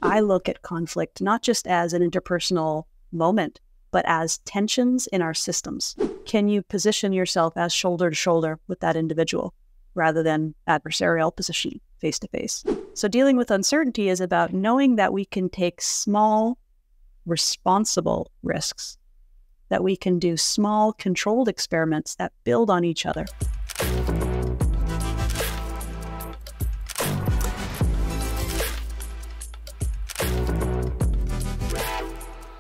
I look at conflict not just as an interpersonal moment, but as tensions in our systems. Can you position yourself as shoulder to shoulder with that individual rather than adversarial positioning face to face? So dealing with uncertainty is about knowing that we can take small, responsible risks, that we can do small, controlled experiments that build on each other.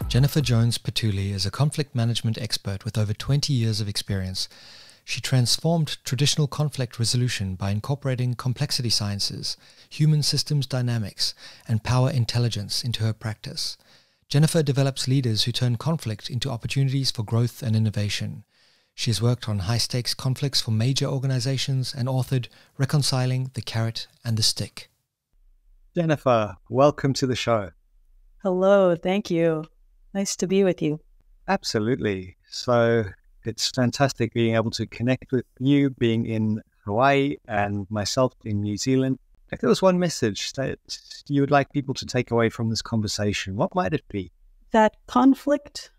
Jennifer Jones-Patulli is a conflict management expert with over 20 years of experience. She transformed traditional conflict resolution by incorporating complexity sciences, human systems dynamics, and power intelligence into her practice. Jennifer develops leaders who turn conflict into opportunities for growth and innovation. She has worked on high-stakes conflicts for major organizations and authored Reconciling the Carrot and the Stick. Jennifer, welcome to the show. Hello, thank you. Nice to be with you. Absolutely. So it's fantastic being able to connect with you, being in Hawaii and myself in New Zealand. If there was one message that you would like people to take away from this conversation, what might it be? That conflict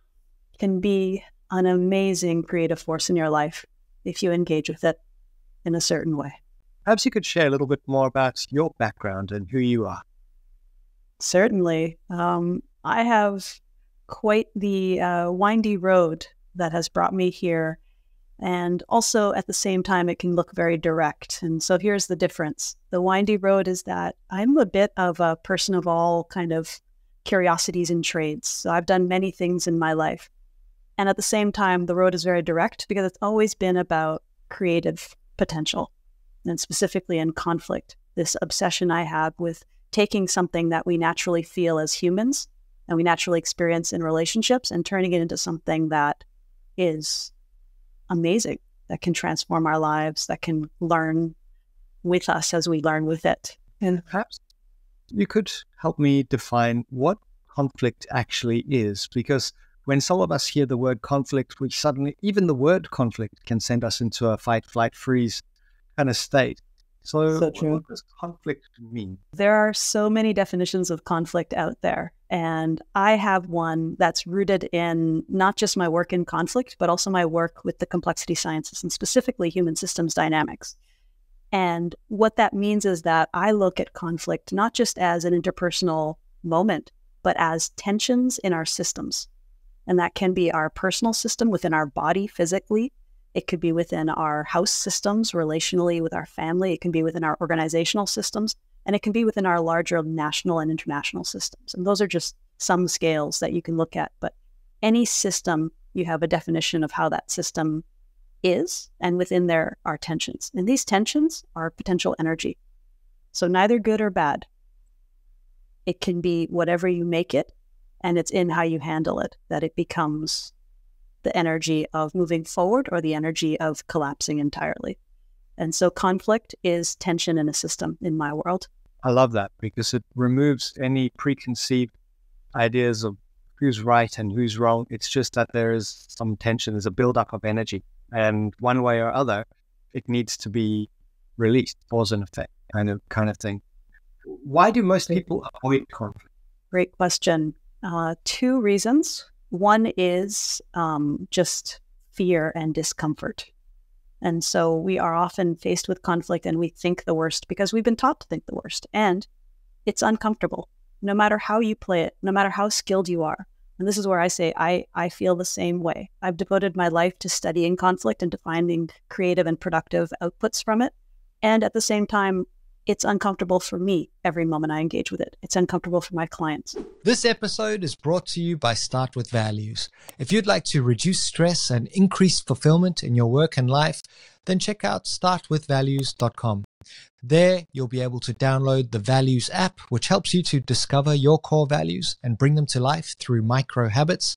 can be an amazing creative force in your life if you engage with it in a certain way. Perhaps you could share a little bit more about your background and who you are. Certainly. I have quite the windy road that has brought me here. And also at the same time, it can look very direct. And so here's the difference. The windy road is that I'm a bit of a person of all kind of curiosities and trades. So I've done many things in my life. And at the same time, the road is very direct because it's always been about creative potential, and specifically in conflict. This obsession I have with taking something that we naturally feel as humans and we naturally experience in relationships and turning it into something that is amazing, that can transform our lives, that can learn with us as we learn with it. And perhaps you could help me define what conflict actually is, because when some of us hear the word conflict, we suddenly, even the word conflict can send us into a fight, flight, freeze kind of state. So what does conflict mean? There are so many definitions of conflict out there. And I have one that's rooted in not just my work in conflict, but also my work with the complexity sciences and specifically human systems dynamics. And what that means is that I look at conflict not just as an interpersonal moment, but as tensions in our systems. And that can be our personal system within our body physically. It could be within our house systems, relationally with our family. It can be within our organizational systems, and it can be within our larger national and international systems. And those are just some scales that you can look at. But any system, you have a definition of how that system is, and within there are tensions. And these tensions are potential energy. So neither good or bad. It can be whatever you make it, and it's in how you handle it that it becomes the energy of moving forward or the energy of collapsing entirely. And so conflict is tension in a system in my world. I love that because it removes any preconceived ideas of who's right and who's wrong. It's just that there is some tension, there's a buildup of energy. And one way or other, it needs to be released, cause and effect kind of thing. Why do most people avoid conflict? Great question. Two reasons. One is just fear and discomfort. And so we are often faced with conflict and we think the worst because we've been taught to think the worst. And it's uncomfortable, no matter how you play it, no matter how skilled you are. And this is where I say I feel the same way. I've devoted my life to studying conflict and to finding creative and productive outputs from it. And at the same time, it's uncomfortable for me every moment I engage with it. It's uncomfortable for my clients. This episode is brought to you by Start With Values. If you'd like to reduce stress and increase fulfillment in your work and life, then check out startwithvalues.com. There, you'll be able to download the Values app, which helps you to discover your core values and bring them to life through micro habits.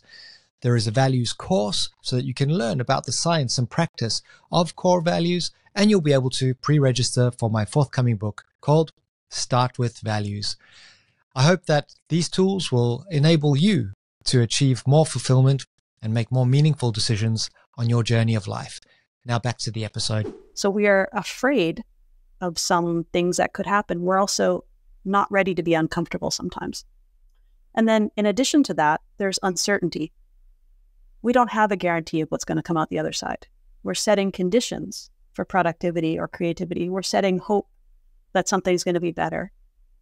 There is a values course so that you can learn about the science and practice of core values, and you'll be able to pre-register for my forthcoming book called Start With Values. I hope that these tools will enable you to achieve more fulfillment and make more meaningful decisions on your journey of life. Now back to the episode. So we are afraid of some things that could happen. We're also not ready to be uncomfortable sometimes. And then in addition to that, there's uncertainty. We don't have a guarantee of what's going to come out the other side. We're setting conditions for productivity or creativity. We're setting hope that something's going to be better.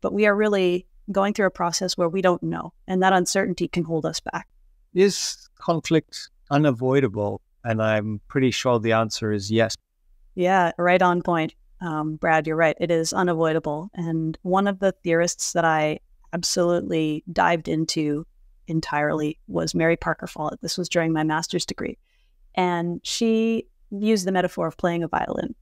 But we are really going through a process where we don't know. And that uncertainty can hold us back. Is conflict unavoidable? And I'm pretty sure the answer is yes. Yeah, right on point. Brad, you're right. It is unavoidable. And one of the theorists that I absolutely dived into entirely was Mary Parker Follett. This was during my master's degree. And she used the metaphor of playing a violin.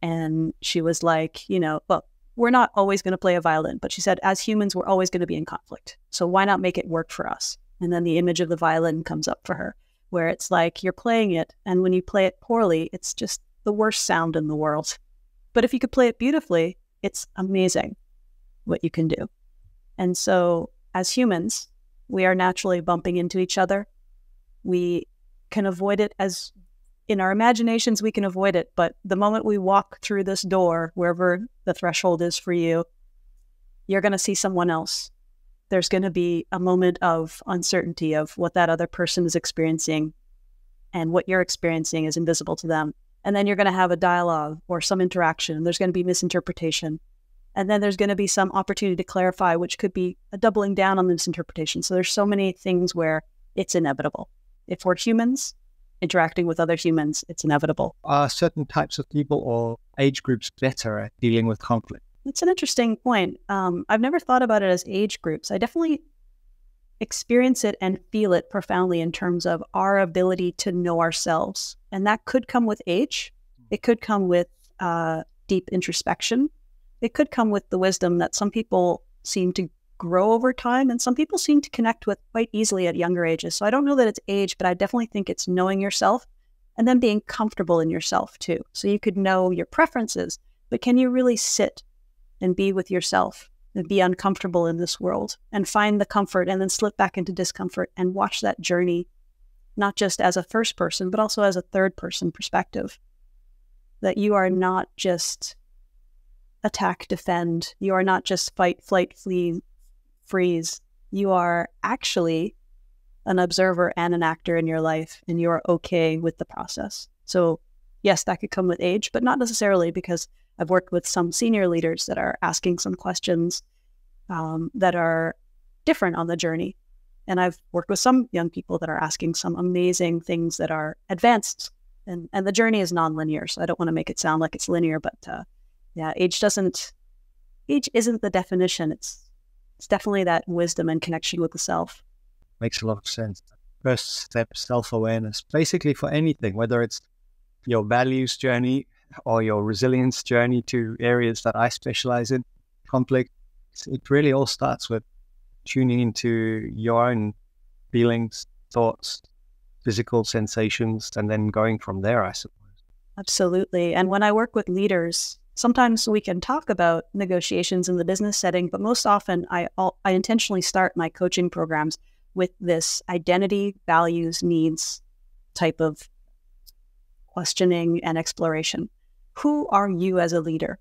And she was like, well, we're not always going to play a violin, but she said, as humans, we're always going to be in conflict. So why not make it work for us? And then the image of the violin comes up for her, where it's like you're playing it, and when you play it poorly, it's just the worst sound in the world. But if you could play it beautifully, it's amazing what you can do. And so as humans, we are naturally bumping into each other. We can avoid it as in our imaginations, we can avoid it. But the moment we walk through this door, wherever the threshold is for you, you're going to see someone else. There's going to be a moment of uncertainty of what that other person is experiencing, and what you're experiencing is invisible to them. And then you're going to have a dialogue or some interaction. There's going to be misinterpretation. And then there's going to be some opportunity to clarify, which could be a doubling down on the misinterpretation. So there's so many things where it's inevitable. If we're humans interacting with other humans, it's inevitable. Are certain types of people or age groups better at dealing with conflict? It's an interesting point. I've never thought about it as age groups. I definitely experience it and feel it profoundly in terms of our ability to know ourselves. And that could come with age. It could come with deep introspection. It could come with the wisdom that some people seem to grow over time and some people seem to connect with quite easily at younger ages. So I don't know that it's age, but I definitely think it's knowing yourself and then being comfortable in yourself too. So you could know your preferences, but can you really sit and be with yourself and be uncomfortable in this world and find the comfort and then slip back into discomfort and watch that journey, not just as a first person, but also as a third person perspective, that you are not just attack, defend. You are not just fight, flight, flee, freeze. You are actually an observer and an actor in your life, and you are okay with the process. So yes, that could come with age, but not necessarily, because I've worked with some senior leaders that are asking some questions that are different on the journey. And I've worked with some young people that are asking some amazing things that are advanced. And the journey is nonlinear, so I don't want to make it sound like it's linear, but yeah, age isn't the definition. It's definitely that wisdom and connection with the self. Makes a lot of sense. First step, self-awareness. Basically for anything, whether it's your values journey or your resilience journey to areas that I specialize in, conflict, it really all starts with tuning into your own feelings, thoughts, physical sensations, and then going from there, I suppose. Absolutely. And when I work with leaders, sometimes we can talk about negotiations in the business setting, but most often I intentionally start my coaching programs with this identity, values, needs type of questioning and exploration. Who are you as a leader?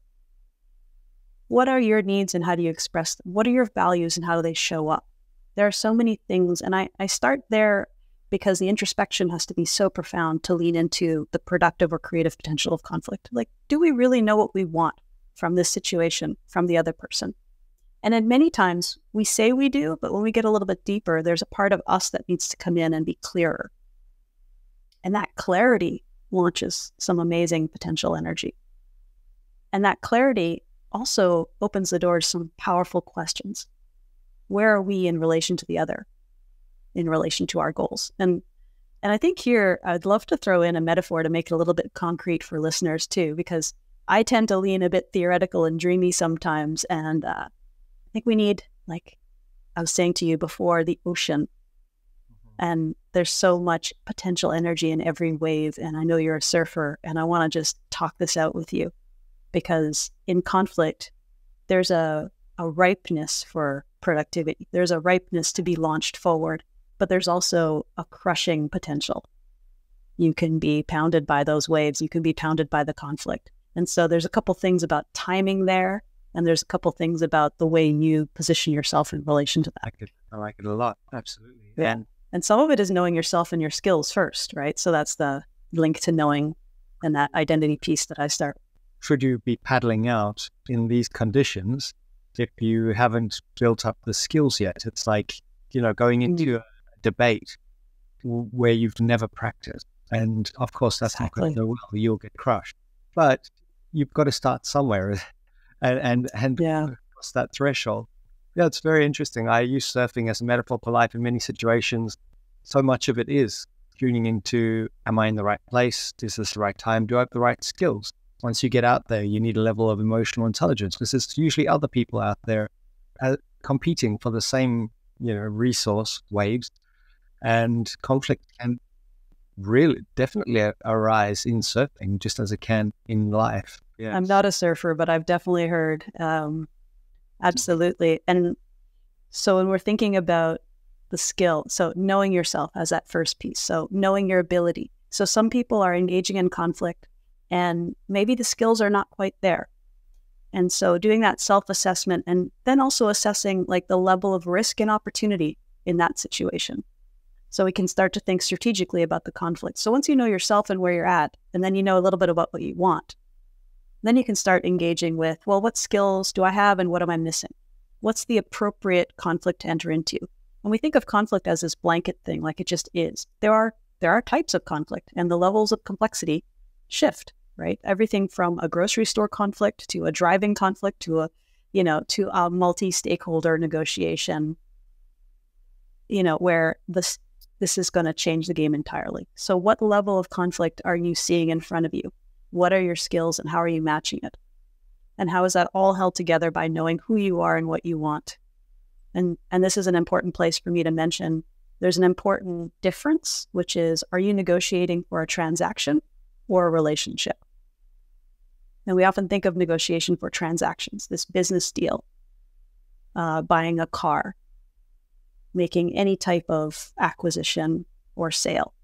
What are your needs and how do you express them? What are your values and how do they show up? There are so many things, and I start there because the introspection has to be so profound to lean into the productive or creative potential of conflict. Like, do we really know what we want from this situation, from the other person? And then many times we say we do, but when we get a little bit deeper, there's a part of us that needs to come in and be clearer. And that clarity launches some amazing potential energy. And that clarity also opens the door to some powerful questions. Where are we in relation to the other, in relation to our goals? And I think here, I'd love to throw in a metaphor to make it a little bit concrete for listeners too, because I tend to lean a bit theoretical and dreamy sometimes. And I think we need, like I was saying to you before, the ocean. And there's so much potential energy in every wave. And I know you're a surfer, and I want to just talk this out with you, because in conflict, there's a ripeness for productivity. There's a ripeness to be launched forward, but there's also a crushing potential. You can be pounded by those waves. You can be pounded by the conflict. And so there's a couple things about timing there, and there's a couple things about the way you position yourself in relation to that. I like it a lot. Absolutely. Yeah. And some of it is knowing yourself and your skills first, right? So that's the link to knowing and that identity piece that I start. Should you be paddling out in these conditions if you haven't built up the skills yet? It's like, going into a debate where you've never practiced. And of course, that's not going to go well. You'll get crushed. But you've got to start somewhere and cross that threshold. Yeah, it's very interesting. I use surfing as a metaphor for life in many situations. So much of it is tuning into, am I in the right place? Is this the right time? Do I have the right skills? Once you get out there, you need a level of emotional intelligence because there's usually other people out there competing for the same, resource waves, and conflict can really definitely arise in surfing just as it can in life. Yeah. I'm not a surfer, but I've definitely heard. Absolutely. And so when we're thinking about the skill, so knowing yourself as that first piece, so knowing your ability. So some people are engaging in conflict and maybe the skills are not quite there. And so doing that self-assessment and then also assessing like the level of risk and opportunity in that situation. So we can start to think strategically about the conflict. So once you know yourself and where you're at, and then you know a little bit about what you want, then you can start engaging with, well, what skills do I have and what am I missing? What's the appropriate conflict to enter into? When we think of conflict as this blanket thing, like it just is, there are types of conflict and the levels of complexity shift, right? Everything from a grocery store conflict to a driving conflict to a multi-stakeholder negotiation, where this is going to change the game entirely. So what level of conflict are you seeing in front of you? What are your skills and how are you matching it? And how is that all held together by knowing who you are and what you want? And this is an important place for me to mention. There's an important difference, which is, are you negotiating for a transaction or a relationship? And we often think of negotiation for transactions, this business deal, buying a car, making any type of acquisition or sale.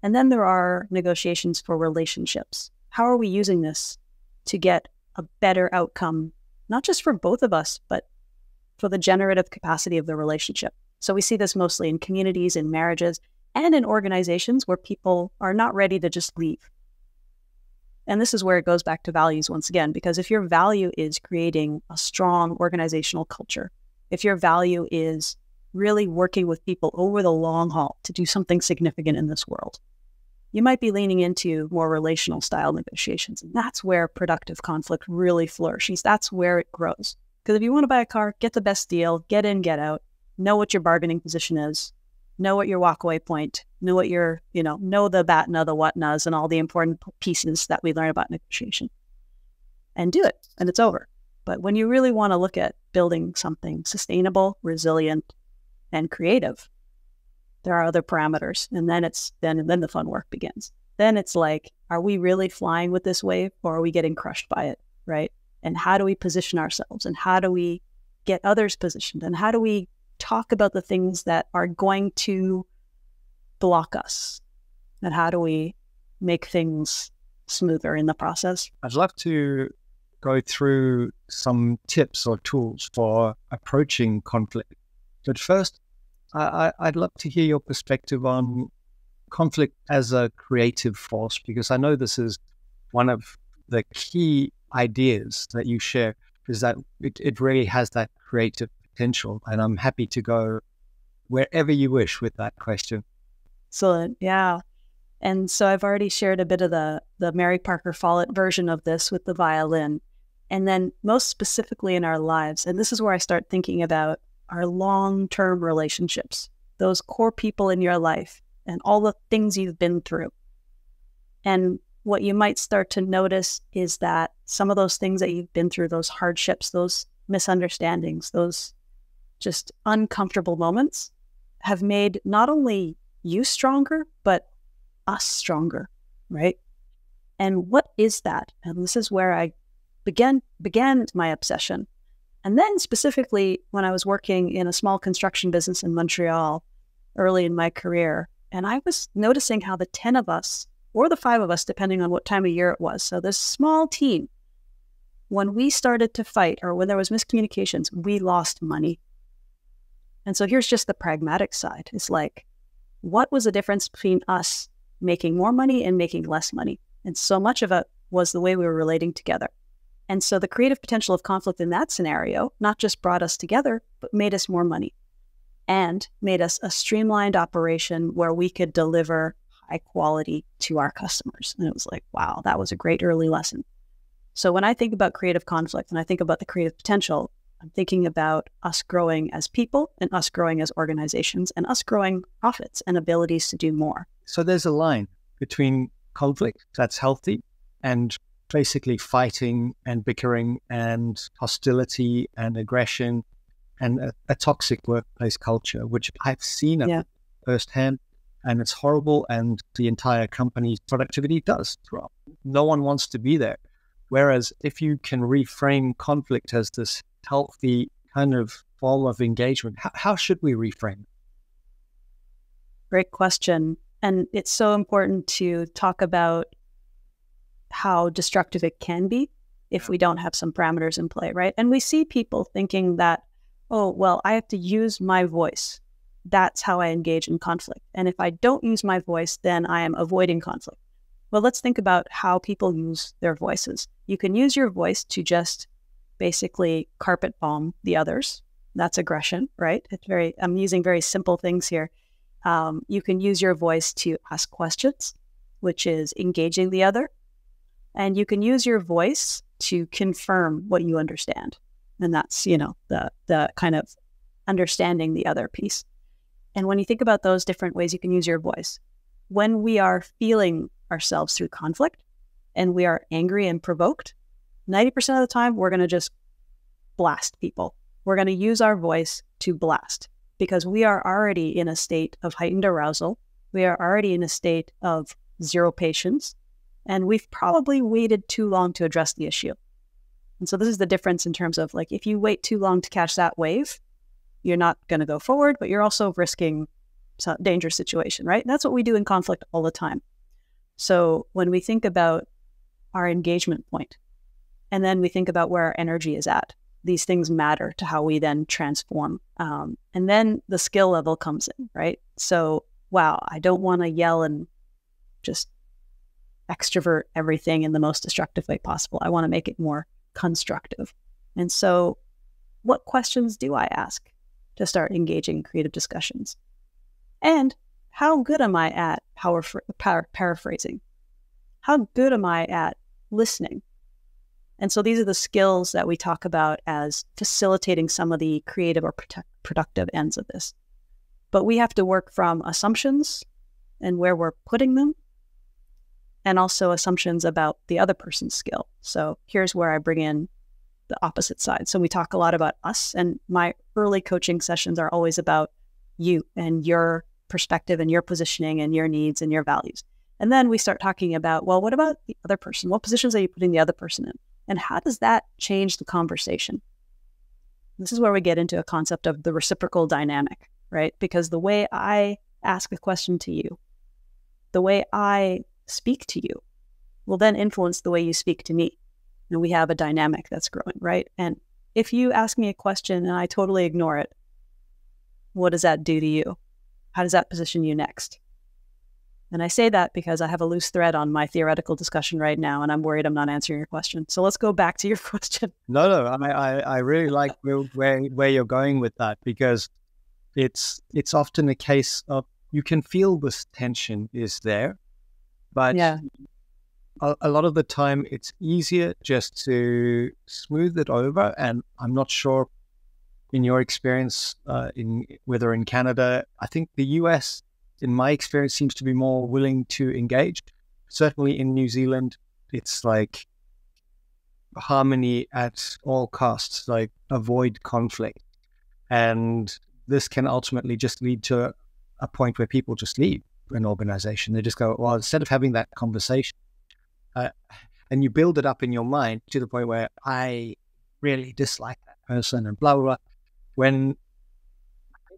And then there are negotiations for relationships. How are we using this to get a better outcome, not just for both of us, but for the generative capacity of the relationship? So we see this mostly in communities, in marriages, and in organizations where people are not ready to just leave. And this is where it goes back to values once again, because if your value is creating a strong organizational culture, if your value is really working with people over the long haul to do something significant in this world, you might be leaning into more relational style negotiations. And that's where productive conflict really flourishes. That's where it grows. Because if you want to buy a car, get the best deal, get in, get out, know what your bargaining position is, know what your walkaway point, know what your, know the BATNA, the WHATNAs, and all the important pieces that we learn about negotiation. And do it, and it's over. But when you really want to look at building something sustainable, resilient, and creative, there are other parameters. And then the fun work begins. Then it's like, are we really flying with this wave or are we getting crushed by it, right? And how do we position ourselves? And how do we get others positioned? And how do we talk about the things that are going to block us? And how do we make things smoother in the process? I'd love to go through some tips or tools for approaching conflict. But first, I'd love to hear your perspective on conflict as a creative force, because I know this is one of the key ideas that you share, is that it really has that creative potential. And I'm happy to go wherever you wish with that question. Excellent. Yeah. And so I've already shared a bit of the Mary Parker Follett version of this with the violin. And then most specifically in our lives, and this is where I start thinking about our long-term relationships, those core people in your life and all the things you've been through. And what you might start to notice is that some of those things that you've been through, those hardships, those misunderstandings, those just uncomfortable moments have made not only you stronger, but us stronger, right? And what is that? And this is where I began my obsession. And then specifically when I was working in a small construction business in Montreal early in my career, and I was noticing how the 10 of us, or the 5 of us, depending on what time of year it was, so this small team, when we started to fight or when there was miscommunications, we lost money. And so here's just the pragmatic side. It's like, what was the difference between us making more money and making less money? And so much of it was the way we were relating together. And so the creative potential of conflict in that scenario not just brought us together, but made us more money and made us a streamlined operation where we could deliver high quality to our customers. And it was like, wow, that was a great early lesson. So when I think about creative conflict and I think about the creative potential, I'm thinking about us growing as people and us growing as organizations and us growing profits and abilities to do more. So there's a line between conflict that's healthy and basically fighting and bickering and hostility and aggression and a toxic workplace culture, which I've seen firsthand, and it's horrible, and the entire company's productivity does drop. No one wants to be there. Whereas if you can reframe conflict as this healthy kind of form of engagement, how should we reframe it? Great question. And it's so important to talk about how destructive it can be if we don't have some parameters in play, right? And we see people thinking that, oh, well, I have to use my voice. That's how I engage in conflict. And if I don't use my voice, then I am avoiding conflict. Well, let's think about how people use their voices. You can use your voice to just basically carpet bomb the others. That's aggression, right? I'm using very simple things here. You can use your voice to ask questions, which is engaging the other. And you can use your voice to confirm what you understand. And that's, the kind of understanding the other piece. And when you think about those different ways you can use your voice, when we are feeling ourselves through conflict and we are angry and provoked, 90% of the time, we're going to just blast people. We're going to use our voice to blast because we are already in a state of heightened arousal. We are already in a state of zero patience, and we've probably waited too long to address the issue. And so this is the difference in terms of like, if you wait too long to catch that wave, you're not going to go forward, but you're also risking some dangerous situation, right? And that's what we do in conflict all the time. So when we think about our engagement point, and then we think about where our energy is at, these things matter to how we then transform. And then the skill level comes in, right? So, wow, I don't want to yell and just extrovert everything in the most destructive way possible. I want to make it more constructive. And so what questions do I ask to start engaging in creative discussions? And how good am I at paraphrasing? How good am I at listening? And so these are the skills that we talk about as facilitating some of the creative or productive ends of this. But we have to work from assumptions and where we're putting them, and also assumptions about the other person's skill. So here's where I bring in the opposite side. So we talk a lot about us, and my early coaching sessions are always about you and your perspective and your positioning and your needs and your values. And then we start talking about, well, what about the other person? What positions are you putting the other person in? And how does that change the conversation? This is where we get into a concept of the reciprocal dynamic, right? Because the way I ask a question to you, the way I speak to you, will then influence the way you speak to me. And we have a dynamic that's growing, right? And if you ask me a question and I totally ignore it, what does that do to you? How does that position you next? And I say that because I have a loose thread on my theoretical discussion right now, and I'm worried I'm not answering your question. So let's go back to your question. No, I really like where you're going with that, because it's often a case of you can feel this tension is there, but a lot of the time it's easier just to smooth it over. And I'm not sure in your experience, whether in Canada, I think the US, in my experience, seems to be more willing to engage. Certainly in New Zealand, it's like harmony at all costs, like avoid conflict. And this can ultimately just lead to a point where people just leave an organization. They just go, well, instead of having that conversation, and you build it up in your mind to the point where I really dislike that person and blah, blah, blah. When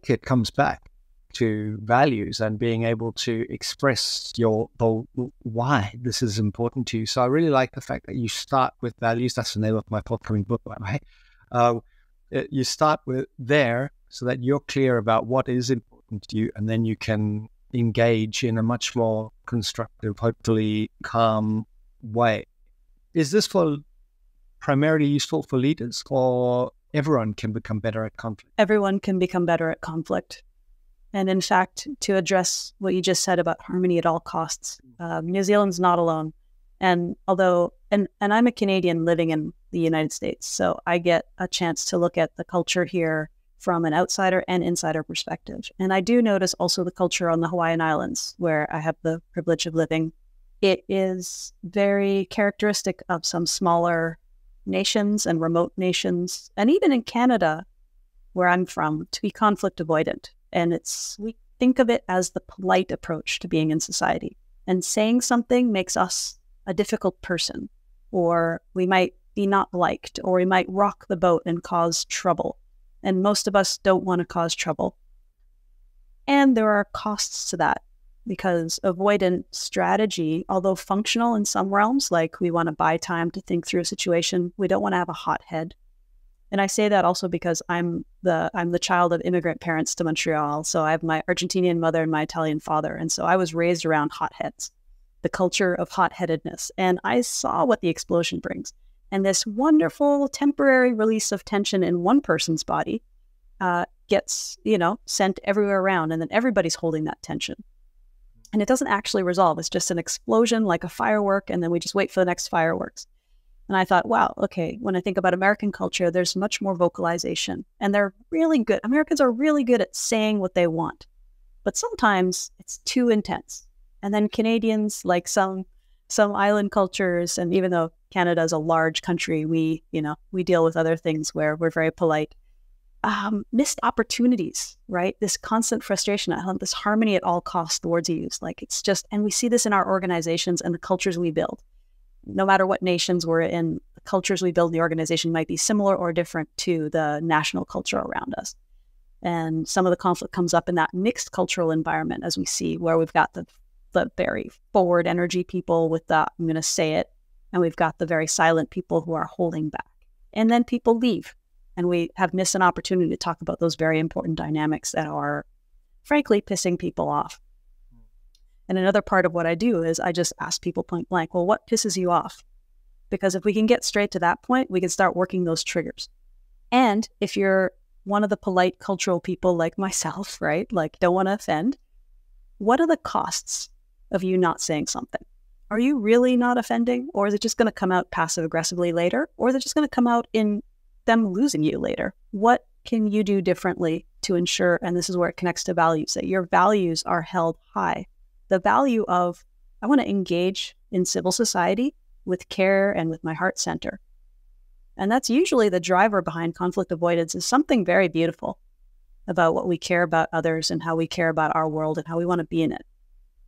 it comes back to values and being able to express the why this is important to you. So I really like the fact that you start with values. That's the name of my forthcoming book, by the way. you start with there so that you're clear about what is important to you, and then you can engage in a much more constructive, hopefully calm way. Is this primarily useful for leaders, or everyone can become better at conflict? Everyone can become better at conflict. And in fact, to address what you just said about harmony at all costs, New Zealand's not alone. And although, and I'm a Canadian living in the United States, so I get a chance to look at the culture here from an outsider and insider perspective. And I do notice also the culture on the Hawaiian Islands, where I have the privilege of living. It is very characteristic of some smaller nations and remote nations, and even in Canada, where I'm from, to be conflict avoidant. And we think of it as the polite approach to being in society. And saying something makes us a difficult person, or we might be not liked, or we might rock the boat and cause trouble. And most of us don't want to cause trouble. And there are costs to that, because avoidant strategy, although functional in some realms, like we want to buy time to think through a situation, we don't want to have a hot head. And I say that also because I'm the child of immigrant parents to Montreal. So I have my Argentinian mother and my Italian father. And so I was raised around hotheads, the culture of hot-headedness. And I saw what the explosion brings. And this wonderful temporary release of tension in one person's body gets, sent everywhere around. And then everybody's holding that tension. And it doesn't actually resolve. It's just an explosion like a firework. And then we just wait for the next fireworks. And I thought, wow, okay, when I think about American culture, there's much more vocalization. And they're really good. Americans are really good at saying what they want. But sometimes it's too intense. And then Canadians, like some island cultures, and even though Canada is a large country, we deal with other things where we're very polite. Missed opportunities, right? This constant frustration, this harmony at all costs, the words you use, like it's just, and we see this in our organizations and the cultures we build. No matter what nations we're in, the cultures we build in the organization might be similar or different to the national culture around us. And some of the conflict comes up in that mixed cultural environment, as we see, where we've got the very forward energy people with the, I'm going to say it, and we've got the very silent people who are holding back. And then people leave, and we have missed an opportunity to talk about those very important dynamics that are, frankly, pissing people off. And another part of what I do is I just ask people point blank, well, what pisses you off? Because if we can get straight to that point, we can start working those triggers. And if you're one of the polite cultural people like myself, right, like don't want to offend, what are the costs of you not saying something? Are you really not offending? Or is it just going to come out passive aggressively later? Or is it just going to come out in them losing you later? What can you do differently to ensure, and this is where it connects to values, that your values are held high? The value of, I want to engage in civil society with care and with my heart center. And that's usually the driver behind conflict avoidance, is something very beautiful about what we care about others and how we care about our world and how we want to be in it.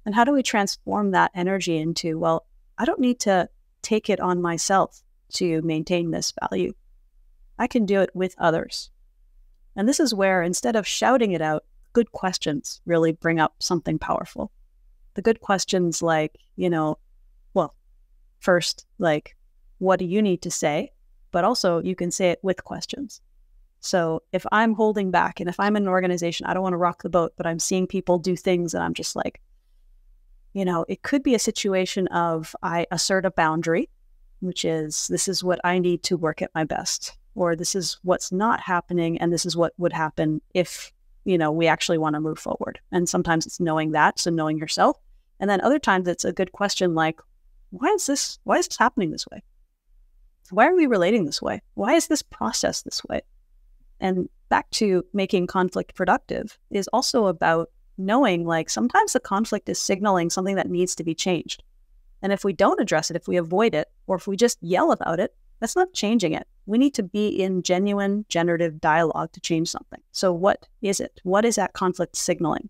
And how do we transform that energy into, well, I don't need to take it on myself to maintain this value. I can do it with others. And this is where, instead of shouting it out, good questions really bring up something powerful. The good questions like, first, like, what do you need to say? But also you can say it with questions. So if I'm holding back and if I'm in an organization, I don't want to rock the boat, but I'm seeing people do things and I'm just like, it could be a situation of I assert a boundary, which is, this is what I need to work at my best, or this is what's not happening. And this is what would happen if, we actually want to move forward. And sometimes it's knowing that. So knowing yourself. And then other times it's a good question like, why is this happening this way? Why are we relating this way? Why is this process this way? And back to making conflict productive is also about knowing, like, sometimes the conflict is signaling something that needs to be changed. And if we don't address it, if we avoid it, or if we just yell about it, that's not changing it. We need to be in genuine generative dialogue to change something. So what is it? What is that conflict signaling?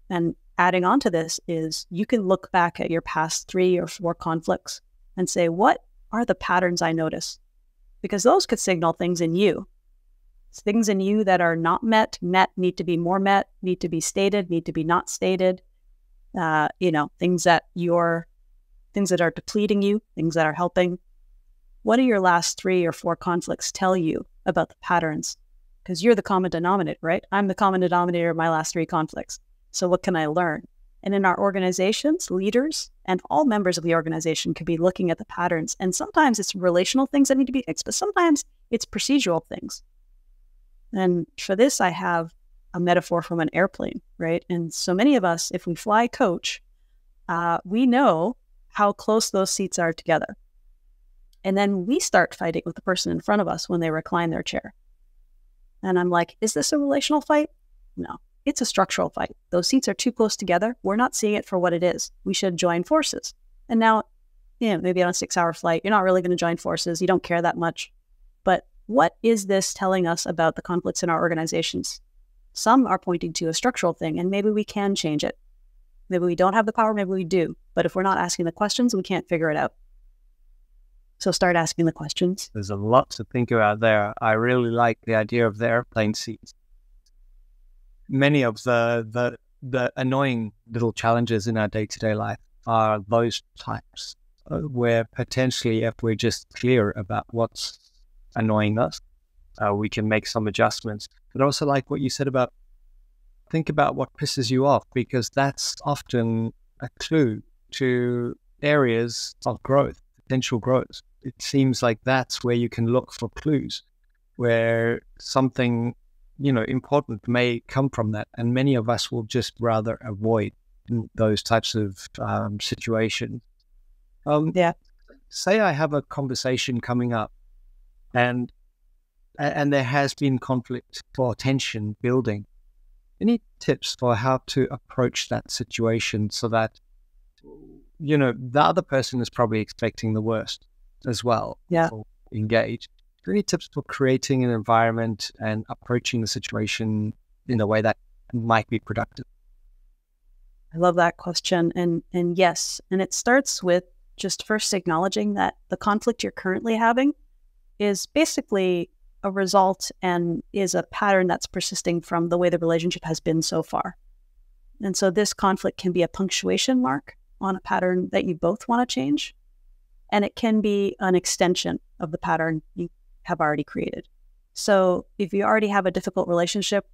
And adding on to this is you can look back at your past 3 or 4 conflicts and say, what are the patterns I notice? Because those could signal things in you. Things in you that are not met, need to be more met, need to be stated, need to be not stated. Things that are depleting you, things that are helping. What do your last 3 or 4 conflicts tell you about the patterns, because you're the common denominator, right? I'm the common denominator of my last 3 conflicts. So what can I learn? And in our organizations, leaders and all members of the organization could be looking at the patterns. And sometimes it's relational things that need to be fixed, but sometimes it's procedural things. And for this, I have a metaphor from an airplane, right? And so many of us, if we fly coach, we know how close those seats are together. And then we start fighting with the person in front of us when they recline their chair. And I'm like, is this a relational fight? No, it's a structural fight. Those seats are too close together. We're not seeing it for what it is. We should join forces. And now, maybe on a 6-hour flight, you're not really going to join forces. You don't care that much. But what is this telling us about the conflicts in our organizations? Some are pointing to a structural thing, and maybe we can change it. Maybe we don't have the power, maybe we do. But if we're not asking the questions, we can't figure it out. So start asking the questions. There's a lot to think about there. I really like the idea of the airplane seats. Many of the annoying little challenges in our day-to-day life are those types where potentially if we're just clear about what's annoying us, we can make some adjustments. But also like what you said about think about what pisses you off, because that's often a clue to areas of growth, potential growth. It seems like that's where you can look for clues, where something, important may come from that. And many of us will just rather avoid those types of situations. Say I have a conversation coming up and there has been conflict or tension building. Any tips for how to approach that situation so that, the other person is probably expecting the worst as well? Yeah. Engage. Any tips for creating an environment and approaching the situation in a way that might be productive? I love that question. And yes, and it starts with just first acknowledging that the conflict you're currently having is basically a result and is a pattern that's persisting from the way the relationship has been so far. And so this conflict can be a punctuation mark on a pattern that you both want to change. And it can be an extension of the pattern you have already created. So if you already have a difficult relationship,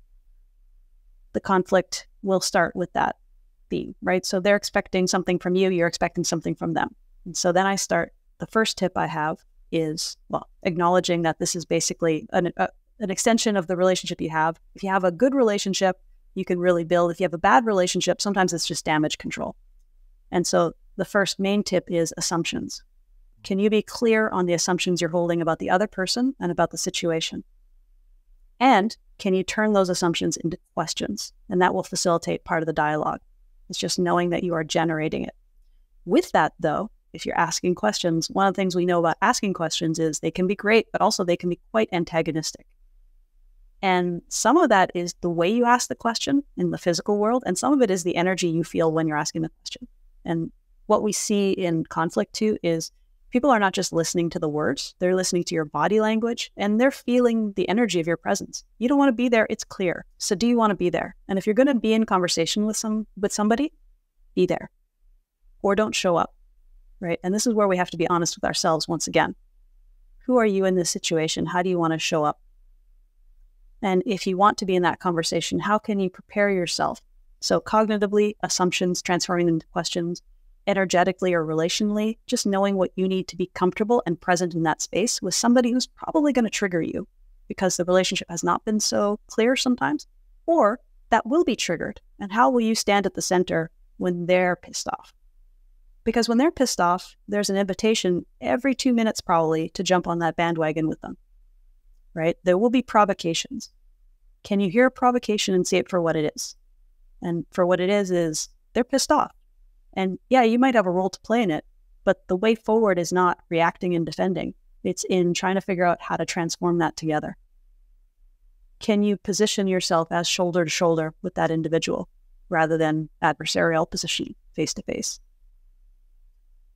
the conflict will start with that theme, right? So they're expecting something from you, you're expecting something from them. And so then the first tip I have is, acknowledging that this is basically an extension of the relationship you have. If you have a good relationship, you can really build. If you have a bad relationship, sometimes it's just damage control. And so the first main tip is assumptions. Can you be clear on the assumptions you're holding about the other person and about the situation? And can you turn those assumptions into questions? And that will facilitate part of the dialogue. It's just knowing that you are generating it. With that, though, if you're asking questions, one of the things we know about asking questions is they can be great, but also they can be quite antagonistic. And some of that is the way you ask the question in the physical world, and some of it is the energy you feel when you're asking the question. And what we see in conflict too is people are not just listening to the words, they're listening to your body language, and they're feeling the energy of your presence. You don't want to be there, it's clear. So do you want to be there? And if you're going to be in conversation with somebody, be there. Or don't show up. Right? And this is where we have to be honest with ourselves once again. Who are you in this situation? How do you want to show up? And if you want to be in that conversation, how can you prepare yourself? So cognitively, assumptions, transforming them into questions, energetically or relationally, just knowing what you need to be comfortable and present in that space with somebody who's probably going to trigger you because the relationship has not been so clear sometimes, or that will be triggered. And how will you stand at the center when they're pissed off? Because when they're pissed off, there's an invitation every 2 minutes probably to jump on that bandwagon with them, right? There will be provocations. Can you hear a provocation and see it for what it is? And for what it is they're pissed off. And yeah, you might have a role to play in it, but the way forward is not reacting and defending. It's in trying to figure out how to transform that together. Can you position yourself as shoulder to shoulder with that individual rather than adversarial position face to face?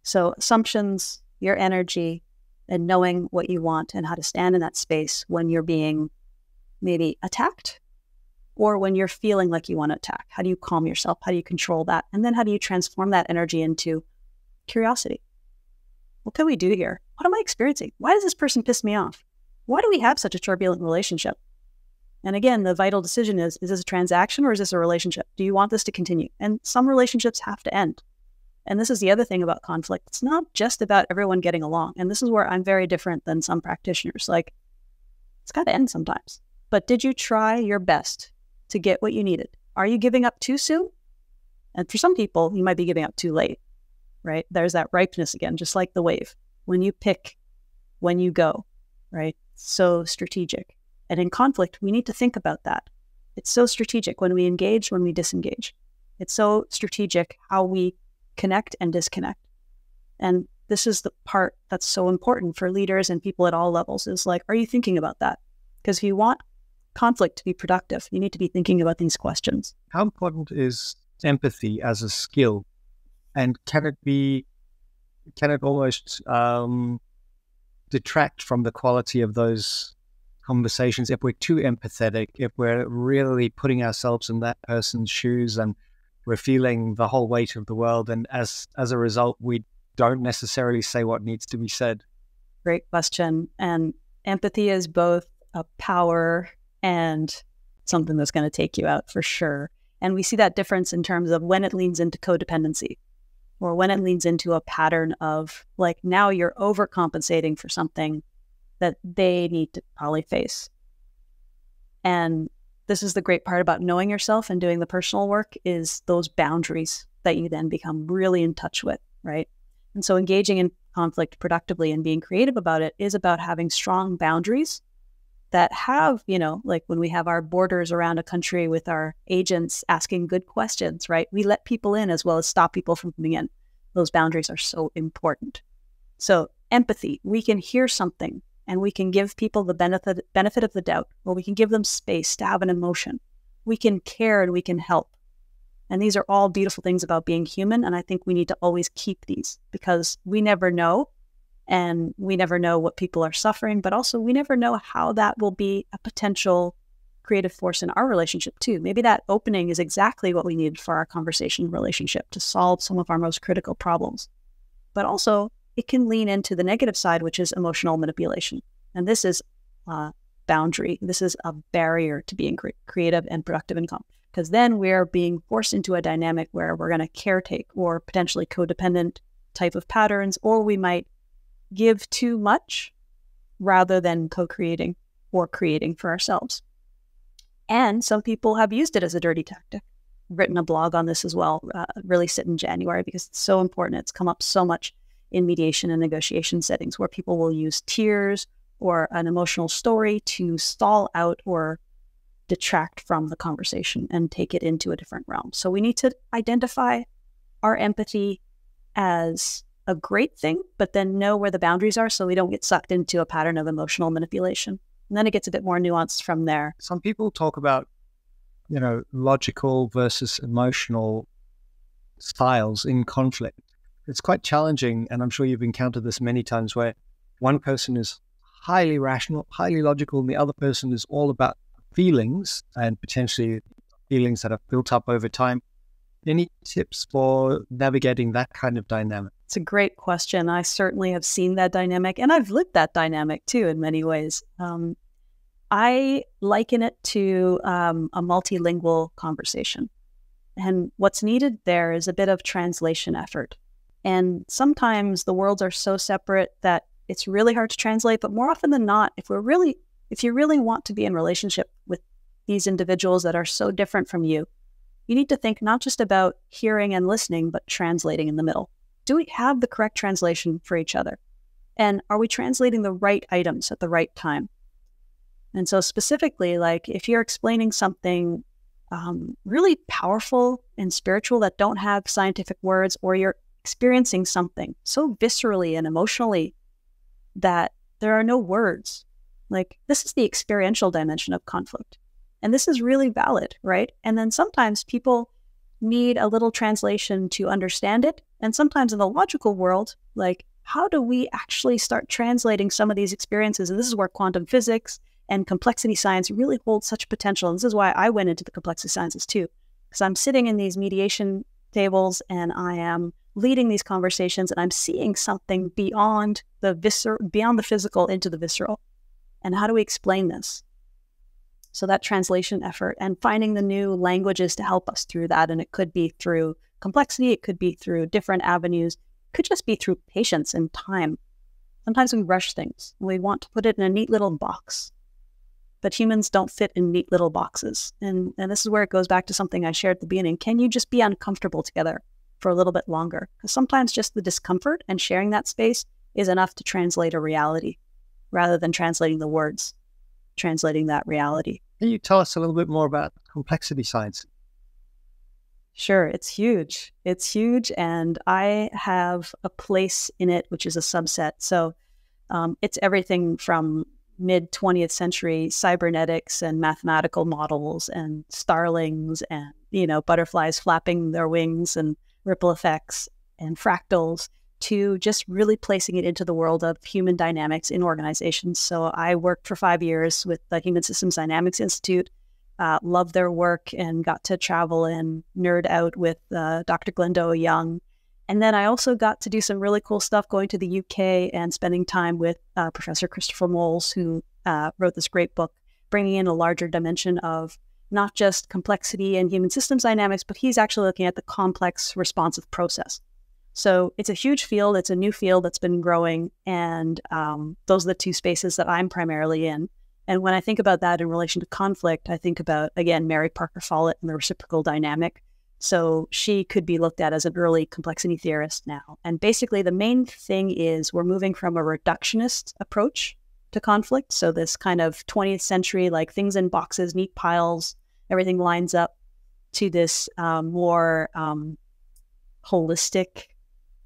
So assumptions, your energy, and knowing what you want and how to stand in that space when you're being maybe attacked or when you're feeling like you want to attack. How do you calm yourself? How do you control that? And then how do you transform that energy into curiosity? What can we do here? What am I experiencing? Why does this person piss me off? why do we have such a turbulent relationship? And again, the vital decision is this a transaction or is this a relationship? Do you want this to continue? And some relationships have to end. And this is the other thing about conflict. It's not just about everyone getting along. And this is where I'm very different than some practitioners. Like, it's got to end sometimes. But did you try your best to get what you needed? Are you giving up too soon? And for some people, you might be giving up too late, right? There's that ripeness again, just like the wave. When you pick, when you go, right? So strategic. And in conflict, we need to think about that. It's so strategic when we engage, when we disengage. It's so strategic how we connect and disconnect. And this is the part that's so important for leaders and people at all levels is like, are you thinking about that? Because if you want conflict to be productive, you need to be thinking about these questions. How important is empathy as a skill? And can it almost detract from the quality of those conversations if we're too empathetic, if we're really putting ourselves in that person's shoes and we're feeling the whole weight of the world, and as a result, we don't necessarily say what needs to be said? Great question. And empathy is both a power and something that's going to take you out for sure. And we see that difference in terms of when it leans into codependency or when it leans into a pattern of like, now you're overcompensating for something that they need to probably face. And this is the great part about knowing yourself and doing the personal work is those boundaries that you then become really in touch with, right? And so engaging in conflict productively and being creative about it is about having strong boundaries that have, like when we have our borders around a country with our agents asking good questions, right? We let people in as well as stop people from coming in. Those boundaries are so important. So empathy, we can hear something and we can give people the benefit of the doubt, or we can give them space to have an emotion. We can care and we can help. And these are all beautiful things about being human. And I think we need to always keep these because we never know. And we never know what people are suffering, but also we never know how that will be a potential creative force in our relationship too. Maybe that opening is exactly what we needed for our conversation relationship to solve some of our most critical problems. But also it can lean into the negative side, which is emotional manipulation. And this is a boundary. This is a barrier to being creative and productive in conflict. Because then we're being forced into a dynamic where we're going to caretake or potentially codependent type of patterns, or we might give too much rather than co-creating or creating for ourselves. And some people have used it as a dirty tactic. I've written a blog on this as well, released it in January because it's so important. It's come up so much in mediation and negotiation settings where people will use tears or an emotional story to stall out or detract from the conversation and take it into a different realm. So we need to identify our empathy as a great thing, but then know where the boundaries are so we don't get sucked into a pattern of emotional manipulation. And then it gets a bit more nuanced from there. Some people talk about, logical versus emotional styles in conflict. It's quite challenging, and I'm sure you've encountered this many times, where one person is highly rational, highly logical, and the other person is all about feelings and potentially feelings that have built up over time. Any tips for navigating that kind of dynamic? It's a great question. I certainly have seen that dynamic, and I've lived that dynamic too in many ways. I liken it to a multilingual conversation. And what's needed there is a bit of translation effort. And sometimes the worlds are so separate that it's really hard to translate, but more often than not, if you really want to be in relationship with these individuals that are so different from you, you need to think not just about hearing and listening, but translating in the middle. Do we have the correct translation for each other? And are we translating the right items at the right time? And so specifically, like if you're explaining something really powerful and spiritual that don't have scientific words, or you're experiencing something so viscerally and emotionally that there are no words, like this is the experiential dimension of conflict. And this is really valid, right? And then sometimes people need a little translation to understand it. And sometimes in the logical world, like how do we actually start translating some of these experiences? And this is where quantum physics and complexity science really hold such potential. And this is why I went into the complexity sciences too, because I'm sitting in these mediation tables and I am leading these conversations and I'm seeing something beyond the physical into the visceral. And how do we explain this? So that translation effort and finding the new languages to help us through that. And it could be through complexity. It could be through different avenues. It could just be through patience and time. Sometimes we rush things and we want to put it in a neat little box. But humans don't fit in neat little boxes. And this is where it goes back to something I shared at the beginning. Can you just be uncomfortable together for a little bit longer? Because sometimes just the discomfort and sharing that space is enough to translate a reality rather than translating the words, translating that reality. Can you tell us a little bit more about complexity science? Sure, it's huge. It's huge. And I have a place in it, which is a subset. So it's everything from mid-20th century cybernetics and mathematical models and starlings and, butterflies flapping their wings and ripple effects and fractals to just really placing it into the world of human dynamics in organizations. So I worked for 5 years with the Human Systems Dynamics Institute, loved their work and got to travel and nerd out with Dr. Glendoa Young. And then I also got to do some really cool stuff going to the UK and spending time with Professor Christopher Moles, who wrote this great book, bringing in a larger dimension of not just complexity and human systems dynamics, but he's actually looking at the complex responsive process. So it's a huge field. It's a new field that's been growing. And those are the two spaces that I'm primarily in. And when I think about that in relation to conflict, I think about, again, Mary Parker Follett and the reciprocal dynamic. So she could be looked at as an early complexity theorist now. And basically the main thing is we're moving from a reductionist approach to conflict. So this kind of 20th century, like things in boxes, neat piles, everything lines up, to this more holistic,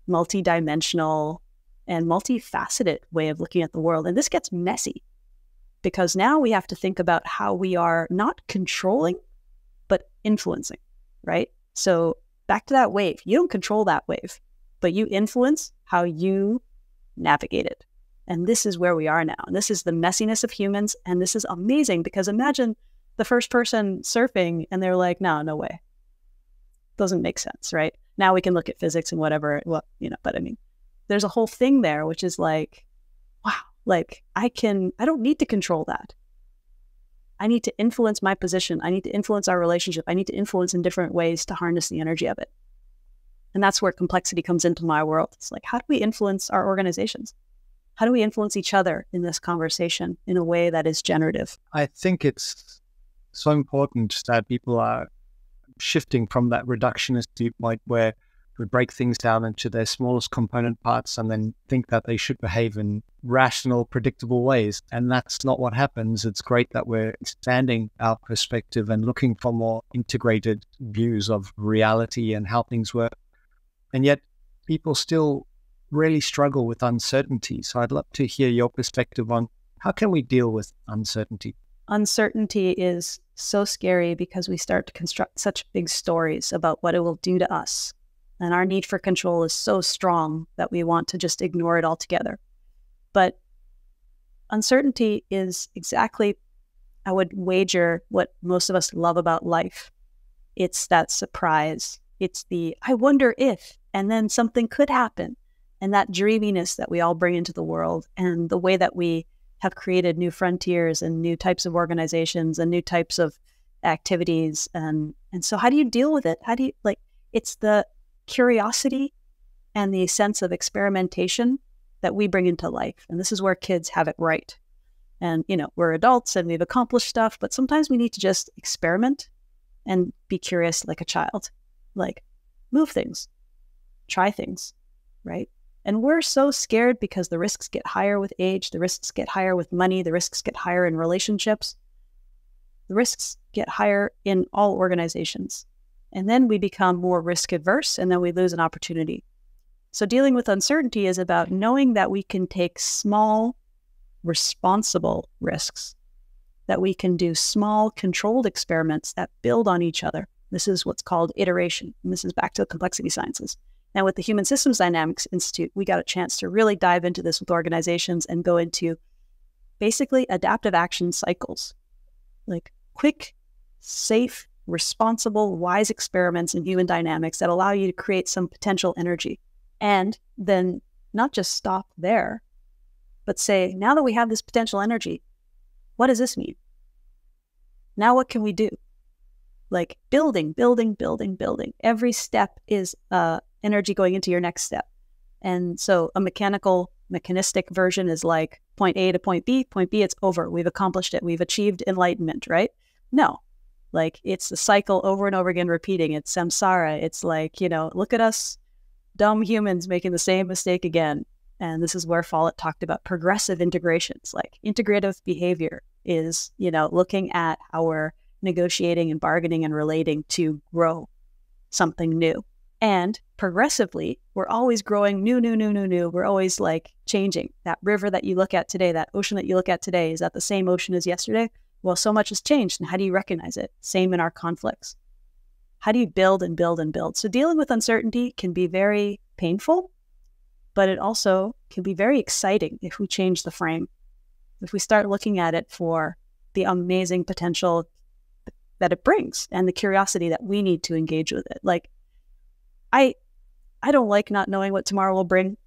multidimensional, and multifaceted way of looking at the world. And this gets messy because now we have to think about how we are not controlling, but influencing, right? So back to that wave. You don't control that wave, but you influence how you navigate it. And this is where we are now. And this is the messiness of humans. And this is amazing because imagine the first person surfing and they're like, no way. Doesn't make sense, right? Now we can look at physics and whatever, but I mean, there's a whole thing there, which is like, wow, like I don't need to control that. I need to influence my position. I need to influence our relationship. I need to influence in different ways to harness the energy of it. And that's where complexity comes into my world. It's like, how do we influence our organizations? How do we influence each other in this conversation in a way that is generative? I think it's so important that people are shifting from that reductionist viewpoint where we break things down into their smallest component parts and then think that they should behave in rational, predictable ways. And that's not what happens. It's great that we're expanding our perspective and looking for more integrated views of reality and how things work. And yet people still really struggle with uncertainty. So I'd love to hear your perspective on how can we deal with uncertainty? Uncertainty is so scary because we start to construct such big stories about what it will do to us. And our need for control is so strong that we want to just ignore it altogether. But uncertainty is exactly, I would wager, what most of us love about life. It's that surprise. It's the, I wonder if, and then something could happen. And that dreaminess that we all bring into the world and the way that we have created new frontiers and new types of organizations and new types of activities. And so how do you deal with it? It's the curiosity and the sense of experimentation that we bring into life. And this is where kids have it right. And, we're adults and we've accomplished stuff, but sometimes we need to just experiment and be curious like a child, like move things, try things, right? And we're so scared because the risks get higher with age, the risks get higher with money, the risks get higher in relationships. The risks get higher in all organizations. And then we become more risk averse and then we lose an opportunity. So dealing with uncertainty is about knowing that we can take small, responsible risks, that we can do small, controlled experiments that build on each other. This is what's called iteration. And this is back to the complexity sciences. Now with the Human Systems Dynamics Institute, we got a chance to really dive into this with organizations and go into basically adaptive action cycles, like quick, safe, responsible, wise experiments in human dynamics that allow you to create some potential energy. And then not just stop there, but say, now that we have this potential energy, what does this mean? Now what can we do? Like building, building, building, building. Every step is energy going into your next step. And so a mechanistic version is like point A to point B, it's over. We've accomplished it. We've achieved enlightenment, right? No, like it's a cycle over and over again, repeating. It's samsara. It's like, look at us dumb humans making the same mistake again. And this is where Follett talked about progressive integrations. Like integrative behavior is, looking at how we're negotiating and bargaining and relating to grow something new. And progressively, we're always growing new. We're always like changing. That river that you look at today, that ocean that you look at today, is that the same ocean as yesterday? Well, so much has changed. And how do you recognize it? Same in our conflicts. How do you build and build and build? So dealing with uncertainty can be very painful, but it also can be very exciting if we change the frame. If we start looking at it for the amazing potential that it brings and the curiosity that we need to engage with it. Like, I don't like not knowing what tomorrow will bring.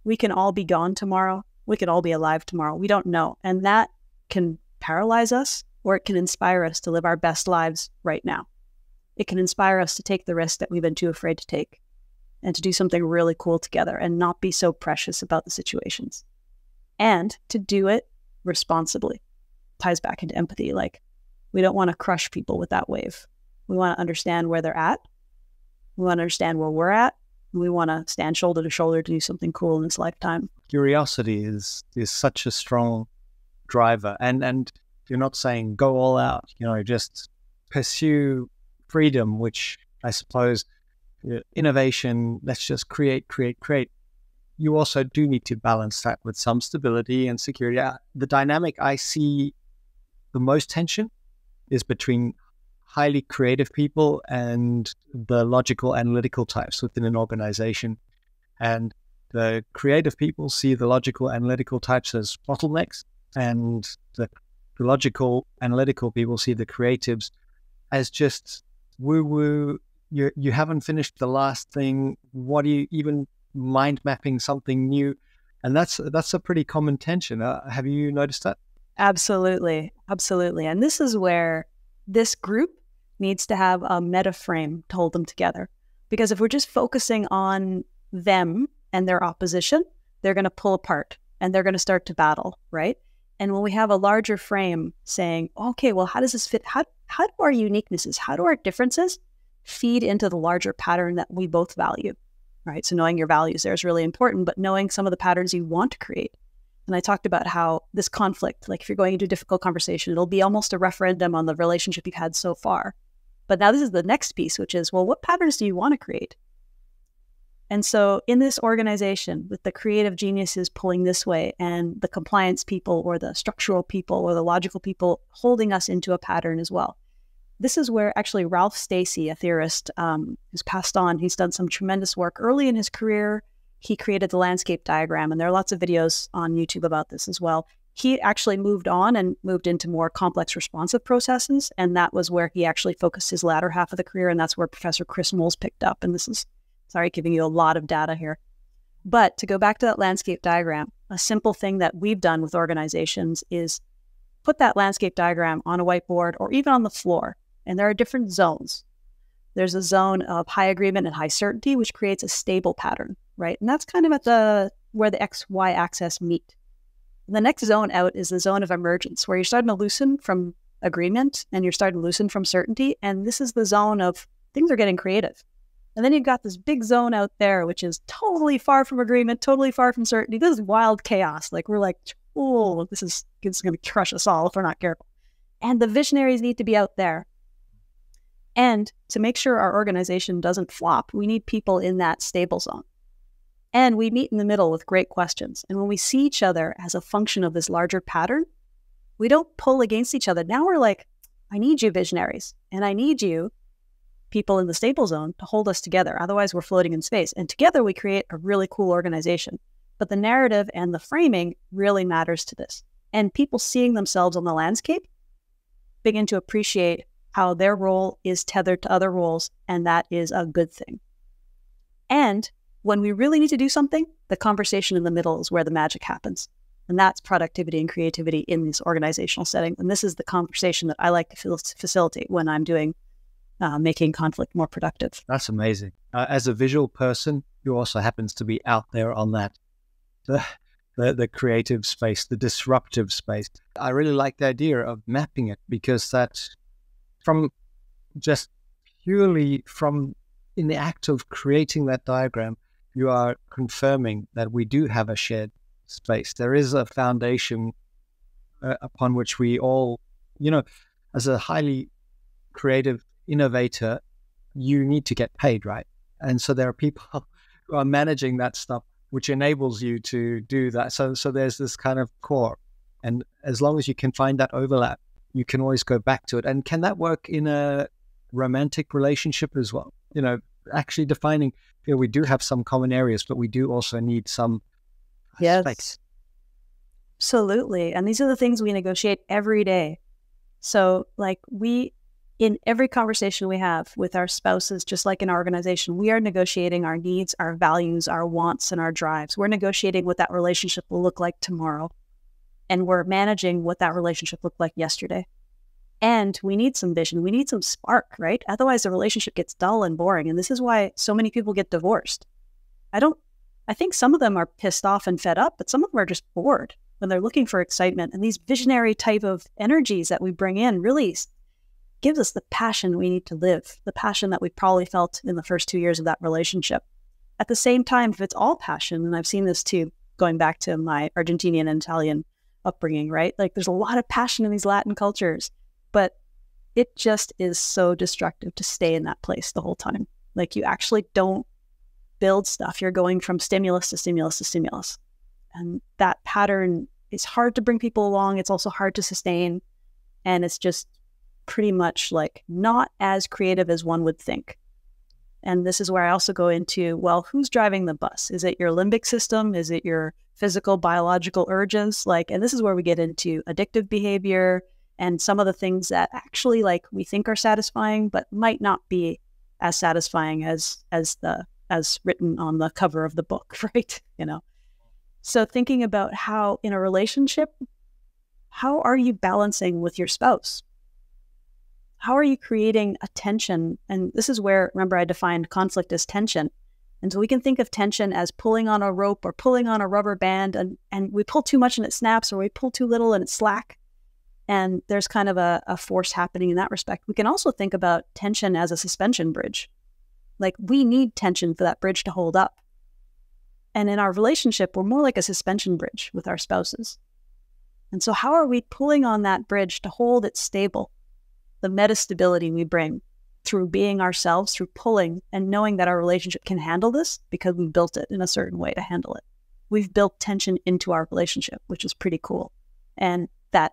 We can all be gone tomorrow. We could all be alive tomorrow. We don't know. And that can paralyze us, or it can inspire us to live our best lives right now. It can inspire us to take the risk that we've been too afraid to take and to do something really cool together and not be so precious about the situations. And to do it responsibly. Ties back into empathy. Like, we don't want to crush people with that wave. We want to understand where they're at. We want to understand where we're at. And we want to stand shoulder to shoulder to do something cool in this lifetime. Curiosity is such a strong driver. And you're not saying go all out, just pursue freedom, which I suppose innovation, let's just create. You also do need to balance that with some stability and security. The dynamic I see the most tension is between highly creative people and the logical analytical types within an organization. And the creative people see the logical analytical types as bottlenecks, and the logical analytical people see the creatives as just woo-woo. You haven't finished the last thing. What are you even mind mapping something new? And that's a pretty common tension. Have you noticed that? Absolutely. And this is where this group needs to have a meta frame to hold them together. Because if we're just focusing on them and their opposition, they're going to pull apart and they're going to start to battle, right? And when we have a larger frame saying, okay, well, how does this fit? How do our uniquenesses, how do our differences feed into the larger pattern that we both value, right? So knowing your values there is really important, but knowing some of the patterns you want to create. And I talked about how this conflict, like if you're going into a difficult conversation, it'll be almost a referendum on the relationship you've had so far. But now this is the next piece, which is, well, what patterns do you want to create? And so in this organization, with the creative geniuses pulling this way and the compliance people or the structural people or the logical people holding us into a pattern as well. This is where actually Ralph Stacey, a theorist who's passed on, he's done some tremendous work early in his career. He created the landscape diagram, and there are lots of videos on YouTube about this as well. He actually moved on and moved into more complex responsive processes, and that was where he actually focused his latter half of the career, and that's where Professor Chris Moles picked up. And this is, sorry, giving you a lot of data here. But to go back to that landscape diagram, a simple thing that we've done with organizations is put that landscape diagram on a whiteboard or even on the floor, and there are different zones. There's a zone of high agreement and high certainty, which creates a stable pattern, right? And that's kind of at where the X-Y axis meet. The next zone out is the zone of emergence, where you're starting to loosen from agreement and you're starting to loosen from certainty. And this is the zone of things are getting creative. And then you've got this big zone out there, which is totally far from agreement, totally far from certainty. This is wild chaos. Like we're like, oh, this is going to crush us all if we're not careful. And the visionaries need to be out there. And to make sure our organization doesn't flop, we need people in that stable zone. And we meet in the middle with great questions. And when we see each other as a function of this larger pattern, we don't pull against each other. Now we're like, I need you visionaries, and I need you people in the stable zone to hold us together. Otherwise, we're floating in space. And together we create a really cool organization. But the narrative and the framing really matters to this. And people seeing themselves on the landscape begin to appreciate how their role is tethered to other roles, and that is a good thing. And when we really need to do something, the conversation in the middle is where the magic happens. And that's productivity and creativity in this organizational setting. And this is the conversation that I like to facilitate when I'm doing making conflict more productive. That's amazing. As a visual person who also happens to be out there on that, the creative space, the disruptive space, I really like the idea of mapping it, because that from just purely from in the act of creating that diagram, you are confirming that we do have a shared space. There is a foundation upon which we all, as a highly creative innovator, you need to get paid, right? And so there are people who are managing that stuff, which enables you to do that. So there's this kind of core. And as long as you can find that overlap, you can always go back to it. And can that work in a romantic relationship as well? Actually defining, we do have some common areas, but we do also need some space. Absolutely. And these are the things we negotiate every day. So in every conversation we have with our spouses, just like in our organization, we are negotiating our needs, our values, our wants, and our drives. We're negotiating what that relationship will look like tomorrow. And we're managing what that relationship looked like yesterday. And we need some vision. We need some spark, right? Otherwise, the relationship gets dull and boring. And this is why so many people get divorced. I think some of them are pissed off and fed up, but some of them are just bored when they're looking for excitement. And these visionary type of energies that we bring in really gives us the passion we need to live, the passion that we probably felt in the first 2 years of that relationship. At the same time, if it's all passion, and I've seen this too, going back to my Argentinian and Italian upbringing, right? There's a lot of passion in these Latin cultures, but it just is so destructive to stay in that place the whole time. You actually don't build stuff. You're going from stimulus to stimulus to stimulus. And that pattern is hard to bring people along. It's also hard to sustain. And it's just pretty much not as creative as one would think. And this is where I also go into, well, who's driving the bus? Is it your limbic system? Is it your physical, biological urges? And this is where we get into addictive behavior and some of the things that actually we think are satisfying, but might not be as satisfying as written on the cover of the book, right? So thinking about how in a relationship, how are you balancing with your spouse? How are you creating a tension? And this is where, remember, I defined conflict as tension. And so we can think of tension as pulling on a rope or pulling on a rubber band, and we pull too much and it snaps, or we pull too little and it's slack. And there's kind of a force happening in that respect. We can also think about tension as a suspension bridge. We need tension for that bridge to hold up. And in our relationship, we're more like a suspension bridge with our spouses. And so how are we pulling on that bridge to hold it stable? The metastability we bring through being ourselves, through pulling and knowing that our relationship can handle this because we built it in a certain way to handle it. We've built tension into our relationship, which is pretty cool. And that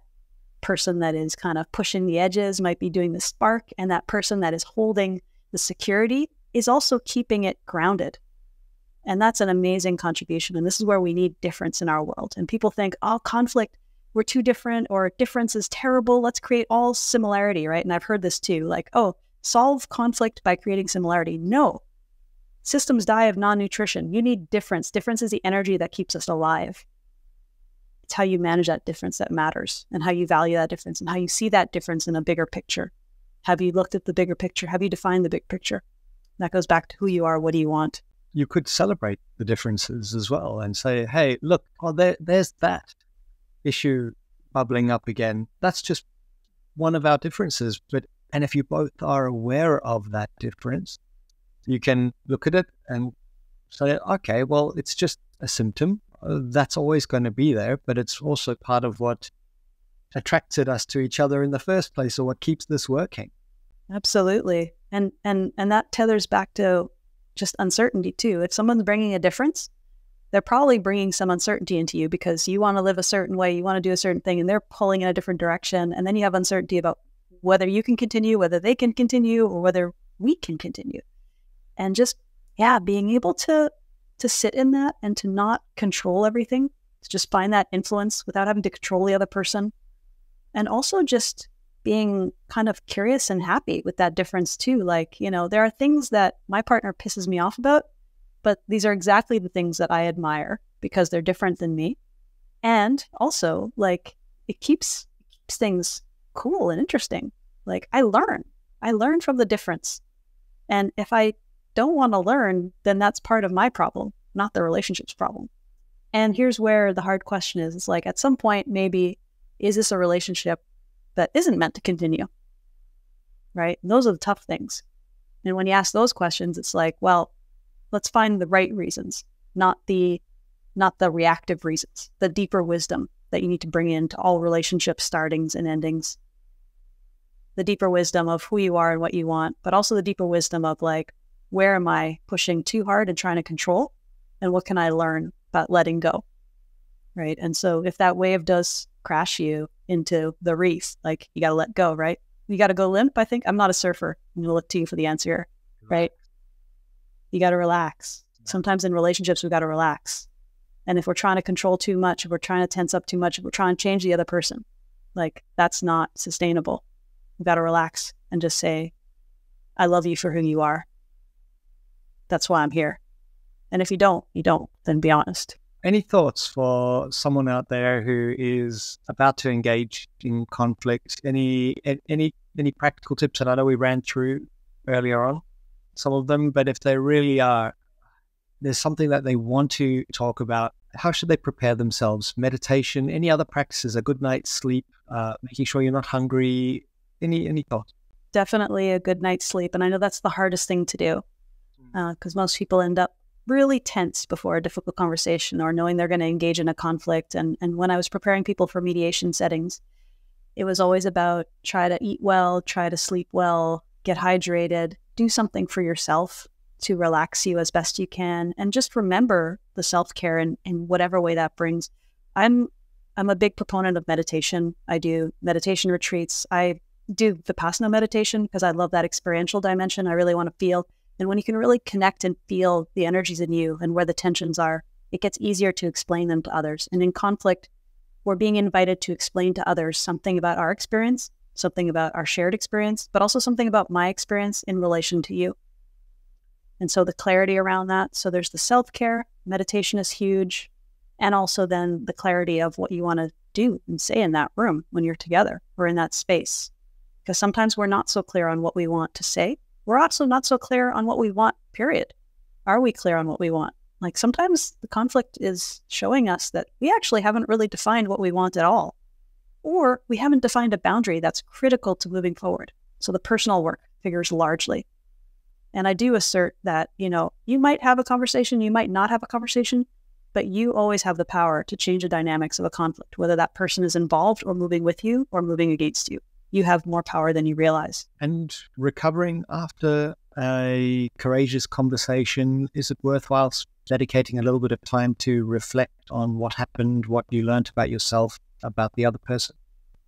person that is kind of pushing the edges might be doing the spark, and that person that is holding the security is also keeping it grounded. And that's an amazing contribution. And this is where we need difference in our world. And people think, conflict, we're too different, or difference is terrible. Let's create all similarity, right? And I've heard this too, solve conflict by creating similarity. No. Systems die of non-nutrition. You need difference. Difference is the energy that keeps us alive. It's how you manage that difference that matters, and how you value that difference, and how you see that difference in a bigger picture. Have you looked at the bigger picture? Have you defined the big picture? That goes back to who you are. What do you want? You could celebrate the differences as well and say, hey, look, there's that issue bubbling up again. That's just one of our differences. And if you both are aware of that difference, you can look at it and say, okay, well, it's just a symptom. That's always going to be there, but it's also part of what attracted us to each other in the first place, or what keeps this working. Absolutely. And that tethers back to just uncertainty too. If someone's bringing a difference, they're probably bringing some uncertainty into you because you want to live a certain way, you want to do a certain thing, and they're pulling in a different direction. And then you have uncertainty about whether you can continue, whether they can continue, or whether we can continue. And just, being able to sit in that and to not control everything, to just find that influence without having to control the other person. And also just being kind of curious and happy with that difference too. There are things that my partner pisses me off about, but these are exactly the things that I admire because they're different than me. And also, like, it keeps things cool and interesting. Like, I learn from the difference. And if I don't want to learn, then that's part of my problem, not the relationship's problem. And here's where the hard question is. It's like, at some point, maybe, is this a relationship that isn't meant to continue? Right? And those are the tough things. And when you ask those questions, it's like, well, let's find the right reasons, not the reactive reasons, the deeper wisdom that you need to bring into all relationship startings and endings. The deeper wisdom of who you are and what you want, but also the deeper wisdom of, like, where am I pushing too hard and trying to control? And what can I learn about letting go? Right? And so if that wave does crash you into the reef, like, you got to let go, right? You got to go limp, I think. I'm not a surfer. I'm going to look to you for the answer, right? You got to relax. Sometimes in relationships, we've got to relax. And if we're trying to control too much, if we're trying to tense up too much, if we're trying to change the other person, like, that's not sustainable. We've got to relax and just say, I love you for who you are. That's why I'm here. And if you don't, then be honest. Any thoughts for someone out there who is about to engage in conflict? Any practical tips? And I know we ran through earlier on some of them, but if they really are, there's something that they want to talk about, how should they prepare themselves? Meditation, any other practices, a good night's sleep, making sure you're not hungry, any thoughts? Definitely a good night's sleep. And I know that's the hardest thing to do, because most people end up really tense before a difficult conversation or knowing they're going to engage in a conflict. And when I was preparing people for mediation settings, it was always about try to eat well, try to sleep well, get hydrated, do something for yourself to relax you as best you can. And just remember the self-care in whatever way that brings. I'm a big proponent of meditation. I do meditation retreats. I do Vipassana meditation because I love that experiential dimension. I really want to feel. And when you can really connect and feel the energies in you and where the tensions are, it gets easier to explain them to others. And in conflict, we're being invited to explain to others something about our experience, something about our shared experience, but also something about my experience in relation to you. And so the clarity around that. So there's the self-care, meditation is huge. And also then the clarity of what you want to do and say in that room when you're together or in that space. Because sometimes we're not so clear on what we want to say. We're also not so clear on what we want, period. Are we clear on what we want? Like, sometimes the conflict is showing us that we actually haven't really defined what we want at all. Or we haven't defined a boundary that's critical to moving forward. So the personal work figures largely. And I do assert that, you might have a conversation, you might not have a conversation, but you always have the power to change the dynamics of a conflict, whether that person is involved or moving with you or moving against you. You have more power than you realize. And recovering after a courageous conversation, is it worthwhile dedicating a little bit of time to reflect on what happened, what you learned about yourself, about the other person?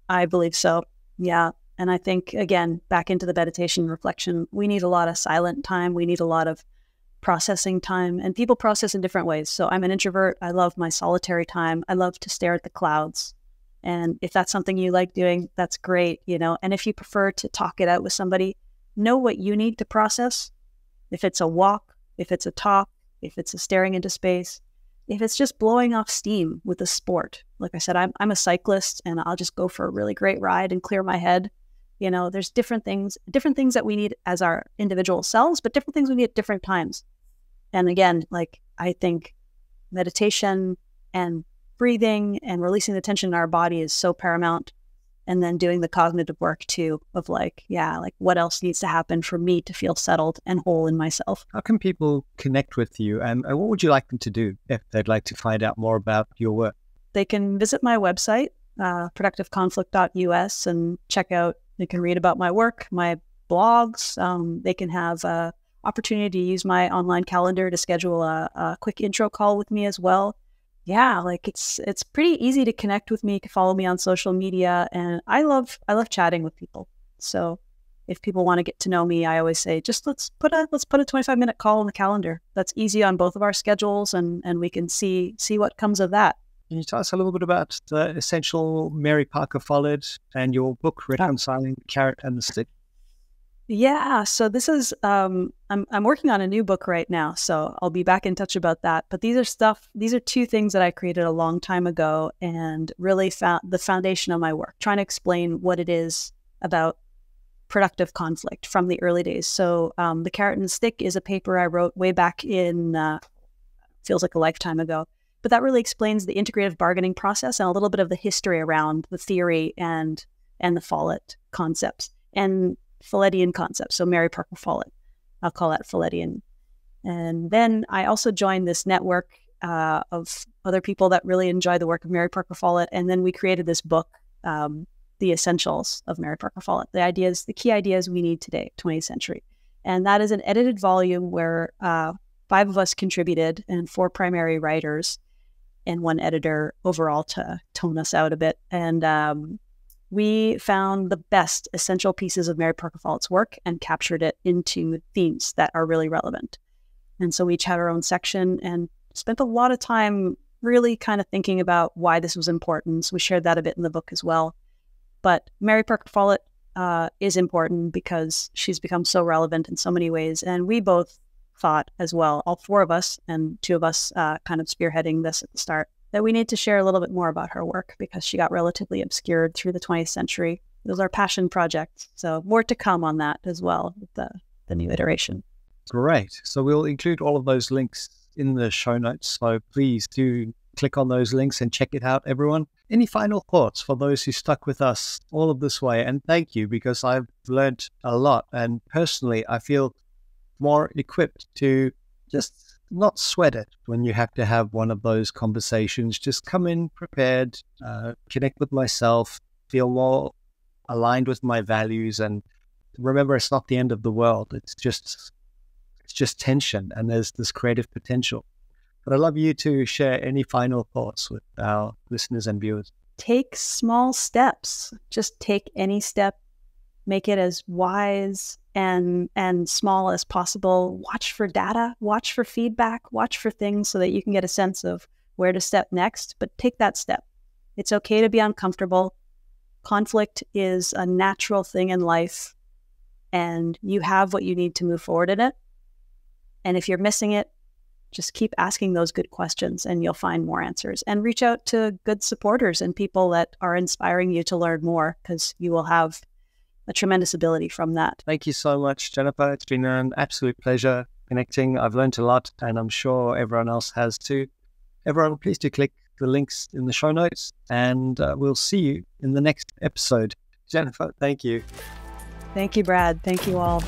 I believe so. Yeah. And I think, again, back into the meditation reflection, we need a lot of silent time. We need a lot of processing time, and people process in different ways. So I'm an introvert. I love my solitary time. I love to stare at the clouds. And if that's something you like doing, that's great, And if you prefer to talk it out with somebody, know what you need to process. If it's a walk, if it's a talk, if it's a staring into space, if it's just blowing off steam with a sport. Like I said, I'm a cyclist, and I'll just go for a really great ride and clear my head. There's different things that we need as our individual selves, but different things we need at different times. And again, like, I think meditation and breathing and releasing the tension in our body is so paramount. And then doing the cognitive work too of what else needs to happen for me to feel settled and whole in myself. How can people connect with you, and what would you like them to do if they'd like to find out more about your work? They can visit my website, productiveconflict.us, and they can read about my work, my blogs. They can have an opportunity to use my online calendar to schedule a quick intro call with me as well. Yeah, it's pretty easy to connect with me, to follow me on social media, and I love chatting with people. So if people want to get to know me, I always say, just let's put a 25-minute call on the calendar. That's easy on both of our schedules, and we can see what comes of that. Can you tell us a little bit about the essential Mary Parker followed and your book, Reconciling the Carrot and the Stick? Yeah, so this is I'm working on a new book right now, so I'll be back in touch about that. But these are two things that I created a long time ago and really found the foundation of my work, trying to explain what it is about productive conflict from the early days. So The Carrot and the Stick is a paper I wrote way back in feels like a lifetime ago. But that really explains the integrative bargaining process and a little bit of the history around the theory and the Follett concepts and Follettian concepts. So Mary Parker Follett, I'll call that Follettian. And then I also joined this network of other people that really enjoy the work of Mary Parker Follett. And then we created this book, The Essentials of Mary Parker Follett, the key ideas we need today, 20th century. And that is an edited volume where 5 of us contributed and 4 primary writers and 1 editor overall to tone us out a bit. And we found the best essential pieces of Mary Parker Follett's work and captured it into themes that are really relevant. And so we each had our own section and spent a lot of time really kind of thinking about why this was important. So we shared that a bit in the book as well. But Mary Parker Follett is important because she's become so relevant in so many ways. And we both thought as well, all 4 of us and 2 of us kind of spearheading this at the start, that we need to share a little bit more about her work because she got relatively obscured through the 20th century. It was our passion project. So more to come on that as well with the new iteration. Great. So we'll include all of those links in the show notes. So please do click on those links and check it out, everyone. Any final thoughts for those who stuck with us all of this way? And thank you, because I've learned a lot. And personally, I feel more equipped to just not sweat it when you have to have one of those conversations. Just come in prepared, connect with myself, feel more aligned with my values, and remember, it's not the end of the world. It's just tension, and there's this creative potential. But I'd love you to share any final thoughts with our listeners and viewers. Take small steps. Just take any step. Make it as wise and small as possible. Watch for data, watch for feedback, watch for things so that you can get a sense of where to step next, but take that step. It's okay to be uncomfortable. Conflict is a natural thing in life, and you have what you need to move forward in it. And if you're missing it, just keep asking those good questions and you'll find more answers. And reach out to good supporters and people that are inspiring you to learn more, because you will have a tremendous ability from that. Thank you so much, Jennifer. It's been an absolute pleasure connecting. I've learned a lot, and I'm sure everyone else has too. Everyone, please do click the links in the show notes, and we'll see you in the next episode. Jennifer, thank you. Thank you, Brad. Thank you all.